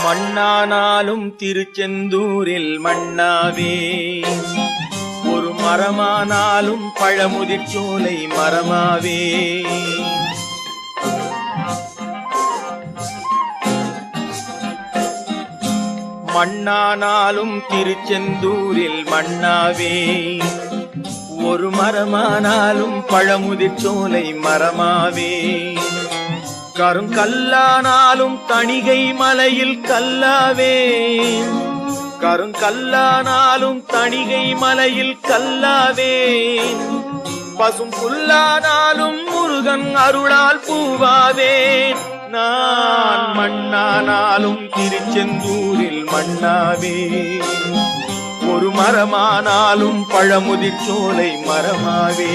மண்ணானாலும் திருச்செந்தூரில் மண்ணாவே, ஒரு மரமானாலும் பழமுதிர்ச்சோலை மரமாவே. மண்ணானாலும் திருச்செந்தூரில் மண்ணாவே, ஒரு மரமானாலும் பழமுதிர்ச்சோலை மரமாவே. கருங்கல்லானாலும் தணிகை மலையில் கல்லாவே, கருங்கல்லானாலும் தணிகை மலையில் கல்லாவே. பசும் புல்லானாலும் முருகன் அருளால் பூவாவே. நான் மண்ணானாலும் திருச்செந்தூரில் மண்ணாவே, ஒரு மரமானாலும் பழமுதிர்ச்சோலை மரமாவே.